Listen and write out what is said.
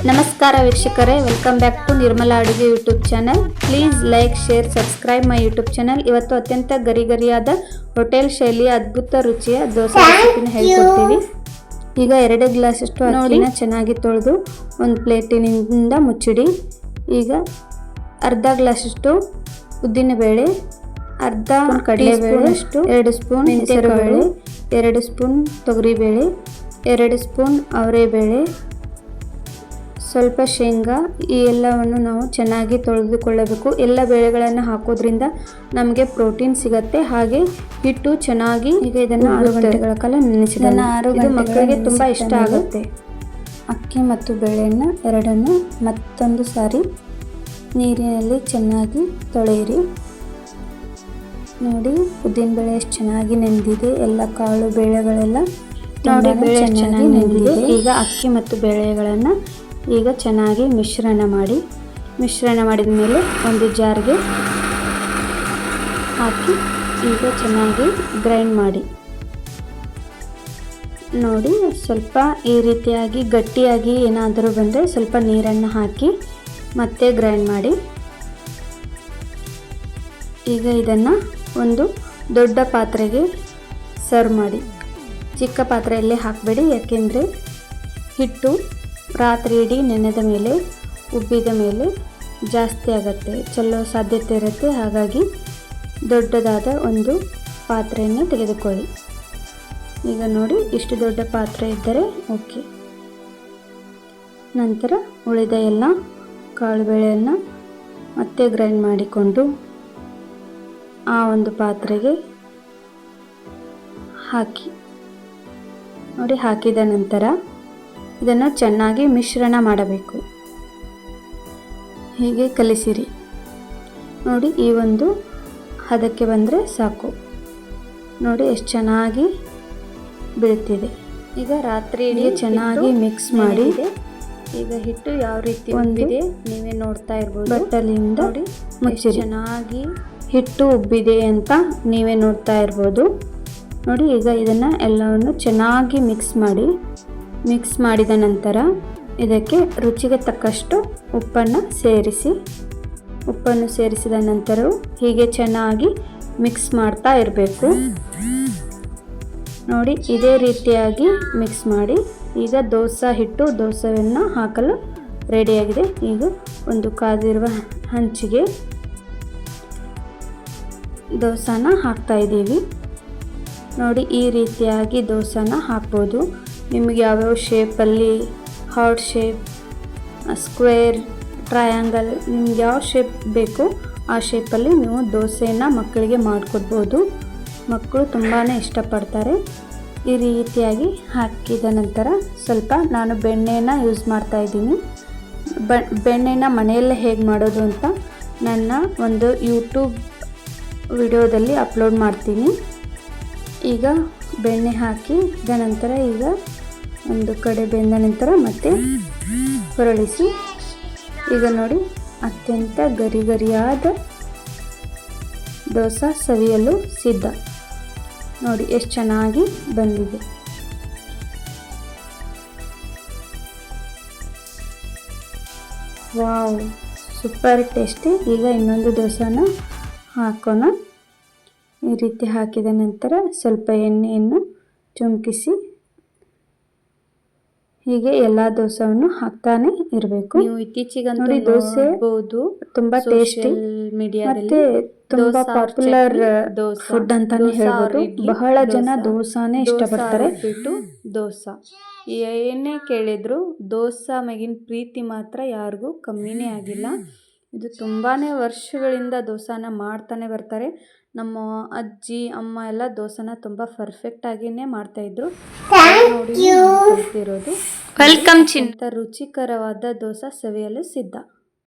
ನಮಸ್ಕಾರ ವೀಕ್ಷಕರೇ, welcome back to Nirmala ಅಡುಗೆ YouTube channel. Please like, share, subscribe my YouTube channel. ಇವತ್ತು ಅತ್ಯಂತ ಗರಿಗರಿಯಾದ ಹೋಟೆಲ್ ಶೈಲಿಯ ಅದ್ಭುತ ರುಚಿಯ ದೋಸೆ ರೆಸಿಪಿನ ಹೇಳ್ಕೊಡ್ತೀವಿ. ಈಗ 2 ಗ್ಲಾಸಷ್ಟು ಅಕ್ಕಿನ ಚೆನ್ನಾಗಿ ತೊಳೆದು ಒಂದು ಪ್ಲೇಟಿನಿಂದ ಮುಚ್ಚಿಡಿ. ಈಗ ಅರ್ಧ ಗ್ಲಾಸಷ್ಟು ಉದ್ದಿನಬೇಳೆ, ಅರ್ಧ ಕಡಲೆಬೇಳೆ, 2 ಸ್ಪೂನ್ ಹೆಸರುಬೇಳೆ, 2 ಸ್ಪೂನ್ ತೊಗರಿಬೇಳೆ, 2 ಸ್ಪೂನ್ ಅವರೆಬೇಳೆ, ಸ್ವಲ್ಪ ಶೇಂಗಾ. ಈ ಎಲ್ಲವನ್ನು ನಾವು ಚೆನ್ನಾಗಿ ತೊಳೆದುಕೊಳ್ಳಬೇಕು. ಎಲ್ಲ ಬೇಳೆಗಳನ್ನು ಹಾಕೋದ್ರಿಂದ ನಮಗೆ ಪ್ರೋಟೀನ್ ಸಿಗುತ್ತೆ. ಹಾಗೆ ಹಿಟ್ಟು ಚೆನ್ನಾಗಿ ಈಗ ಇದನ್ನು 6 ಗಂಟೆಗಳ ಕಾಲ ನೆನೆಸಿದನ್ನು 6 ಗಂಟೆ ಮಕ್ಕಳಿಗೆ ತುಂಬ ಇಷ್ಟ ಆಗುತ್ತೆ. ಅಕ್ಕಿ ಮತ್ತು ಬೇಳೆಯನ್ನು ಎರಡನ್ನು ಮತ್ತೊಂದು ಸಾರಿ ನೀರಿನಲ್ಲಿ ಚೆನ್ನಾಗಿ ತೊಳೆಯಿರಿ. ನೋಡಿ, ಉದ್ದಿನಬೇಳೆ ಎಷ್ಟು ಚೆನ್ನಾಗಿ ನೆಂದಿದೆ. ಎಲ್ಲ ಕಾಳು ಬೇಳೆಗಳೆಲ್ಲ ನೋಡಿ ಬೇಳೆ ಚೆನ್ನಾಗಿ ನೆಂದಿದೆ. ಈಗ ಅಕ್ಕಿ ಮತ್ತು ಬೇಳೆಗಳನ್ನು ಈಗ ಚೆನ್ನಾಗಿ ಮಿಶ್ರಣ ಮಾಡಿದ ಮೇಲೆ ಒಂದು ಜಾರ್ಗೆ ಹಾಕಿ ಈಗ ಚೆನ್ನಾಗಿ ಗ್ರೈಂಡ್ ಮಾಡಿ. ನೋಡಿ, ಸ್ವಲ್ಪ ಈ ರೀತಿಯಾಗಿ ಗಟ್ಟಿಯಾಗಿ ಏನಾದರೂ ಬಂದರೆ ಸ್ವಲ್ಪ ನೀರನ್ನು ಹಾಕಿ ಮತ್ತೆ ಗ್ರೈಂಡ್ ಮಾಡಿ. ಈಗ ಇದನ್ನು ಒಂದು ದೊಡ್ಡ ಪಾತ್ರೆಗೆ ಸರ್ವ್ ಮಾಡಿ. ಚಿಕ್ಕ ಪಾತ್ರೆಯಲ್ಲೇ ಹಾಕಬೇಡಿ, ಯಾಕೆಂದರೆ ಹಿಟ್ಟು ರಾತ್ರಿ ಇಡೀ ನೆನೆದ ಮೇಲೆ ಉಬ್ಬಿದ ಮೇಲೆ ಜಾಸ್ತಿ ಆಗುತ್ತೆ, ಚೆಲ್ಲೋ ಸಾಧ್ಯತೆ ಇರುತ್ತೆ. ಹಾಗಾಗಿ ದೊಡ್ಡದಾದ ಒಂದು ಪಾತ್ರೆಯನ್ನು ತೆಗೆದುಕೊಳ್ಳಿ. ಈಗ ನೋಡಿ, ಇಷ್ಟು ದೊಡ್ಡ ಪಾತ್ರೆ ಇದ್ದರೆ ಓಕೆ. ನಂತರ ಉಳಿದ ಎಲ್ಲ ಕಾಳುಬೇಳೆಯನ್ನು ಮತ್ತೆ ಗ್ರೈಂಡ್ ಮಾಡಿಕೊಂಡು ಆ ಒಂದು ಪಾತ್ರೆಗೆ ಹಾಕಿ. ನೋಡಿ, ಹಾಕಿದ ನಂತರ ಇದನ್ನು ಚೆನ್ನಾಗಿ ಮಿಶ್ರಣ ಮಾಡಬೇಕು. ಹೀಗೆ ಕಲಿಸಿರಿ. ನೋಡಿ, ಈ ಒಂದು ಹದಕ್ಕೆ ಬಂದರೆ ಸಾಕು. ನೋಡಿ ಎಷ್ಟು ಚೆನ್ನಾಗಿ ಬೀಳ್ತಿದೆ. ಈಗ ರಾತ್ರಿ ಇಡೀ ಚೆನ್ನಾಗಿ ಮಿಕ್ಸ್ ಮಾಡಿ. ಈಗ ಹಿಟ್ಟು ಯಾವ ರೀತಿ ಒಂದಿದೆ ನೀವೇ ನೋಡ್ತಾ ಇರ್ಬೋದು. ಬಟ್ಟಲಿಂದ ನೋಡಿ ಮುಚ್ಚಿ ಚೆನ್ನಾಗಿ ಹಿಟ್ಟು ಉಬ್ಬಿದೆ ಅಂತ ನೀವೇ ನೋಡ್ತಾ ಇರ್ಬೋದು. ನೋಡಿ, ಈಗ ಇದನ್ನು ಎಲ್ಲವನ್ನು ಚೆನ್ನಾಗಿ ಮಿಕ್ಸ್ ಮಾಡಿದ ನಂತರ ಇದಕ್ಕೆ ರುಚಿಗೆ ತಕ್ಕಷ್ಟು ಉಪ್ಪನ್ನು ಸೇರಿಸಿದ ನಂತರವೂ ಹೀಗೆ ಚೆನ್ನಾಗಿ ಮಿಕ್ಸ್ ಮಾಡ್ತಾ ಇರಬೇಕು. ನೋಡಿ, ಇದೇ ರೀತಿಯಾಗಿ ಮಿಕ್ಸ್ ಮಾಡಿ. ಈಗ ದೋಸೆಯನ್ನು ಹಾಕಲು ರೆಡಿಯಾಗಿದೆ. ಈಗ ಒಂದು ಕಾದಿರುವ ಹಂಚಿಗೆ ದೋಸೆನ ಹಾಕ್ತಾ ಇದ್ದೀವಿ. ನೋಡಿ, ಈ ರೀತಿಯಾಗಿ ದೋಸೆನ ಹಾಕ್ಬೋದು. ನಿಮಗೆ ಯಾವ್ಯಾವ ಶೇಪಲ್ಲಿ, ಹಾರ್ಟ್ ಶೇಪ್, ಸ್ಕ್ವೇರ್, ಟ್ರಯಾಂಗಲ್, ನಿಮ್ಗೆ ಯಾವ ಶೇಪ್ ಬೇಕು ಆ ಶೇಪಲ್ಲಿ ನೀವು ದೋಸೆಯನ್ನು ಮಕ್ಕಳಿಗೆ ಮಾಡಿಕೊಡ್ಬೋದು. ಮಕ್ಕಳು ತುಂಬಾ ಇಷ್ಟಪಡ್ತಾರೆ. ಈ ರೀತಿಯಾಗಿ ಹಾಕಿದ ನಂತರ ಸ್ವಲ್ಪ ನಾನು ಬೆಣ್ಣೆನ ಯೂಸ್ ಮಾಡ್ತಾ ಇದ್ದೀನಿ. ಬೆಣ್ಣೆನ ಮನೆಯಲ್ಲೇ ಹೇಗೆ ಮಾಡೋದು ಅಂತ ನನ್ನ ಒಂದು ಯೂಟ್ಯೂಬ್ ವಿಡಿಯೋದಲ್ಲಿ ಅಪ್ಲೋಡ್ ಮಾಡ್ತೀನಿ. ಈಗ ಬೆಣ್ಣೆ ಹಾಕಿದ ನಂತರ ಈಗ ಒಂದು ಕಡೆ ಬೆಂದ ನಂತರ ಮತ್ತೆ ಹೊರಳಿಸಿ. ಈಗ ನೋಡಿ, ಅತ್ಯಂತ ಗರಿಗರಿಯಾದ ದೋಸೆ ಸವಿಯಲು ಸಿದ್ಧ. ನೋಡಿ ಎಷ್ಟು ಚೆನ್ನಾಗಿ ಬಂದಿದೆ. Wow, super tasty. ಈಗ ಇನ್ನೊಂದು ದೋಸೆನ ಹಾಕೋಣ. ಈ ರೀತಿ ಹಾಕಿದ ನಂತರ ಸ್ವಲ್ಪ ಎಣ್ಣೆಯನ್ನು ಚುಮಕಿಸಿ ಹೀಗೆ ಎಲ್ಲ ದೋಸೆಯನ್ನು ಹಾಕ್ತಾನೆ ಇರಬೇಕು. ನೀವು ಇತ್ತೀಚೆಗೆ ನೋಡಿ ದೋಸೆ ತುಂಬಾ ಟೇಸ್ಟಿ ಮತ್ತೆ ತುಂಬಾ ಪಾಪ್ಯುಲರ್ ಫುಡ್ ಅಂತಾನೆ ಹೇಳ್ಬೋದು. ಬಹಳ ಜನ ದೋಸಾನೇ ಇಷ್ಟಪಡ್ತಾರೆ. ದೋಸೆ ಏನೇ ಕೇಳಿದ್ರು ದೋಸೆ ಮ್ಯಾಗಿನ ಪ್ರೀತಿ ಮಾತ್ರ ಯಾರಿಗೂ ಕಮ್ಮಿನೇ ಆಗಿಲ್ಲ. ಇದು ತುಂಬಾ ವರ್ಷಗಳಿಂದ ದೋಸೆನ ಮಾಡ್ತಾನೆ ಬರ್ತಾರೆ. ನಮ್ಮ ಅಜ್ಜಿ ಅಮ್ಮ ಎಲ್ಲ ದೋಸೆನ ತುಂಬ ಪರ್ಫೆಕ್ಟ್ ಆಗಿನೇ ಮಾಡ್ತಾಯಿದ್ರು. ನೋಡಿ ಕಲ್ತಿರೋದು. ವೆಲ್ಕಮ್. ರುಚಿಕರವಾದ ದೋಸೆ ಸವಿಯಲು ಸಿದ್ಧ.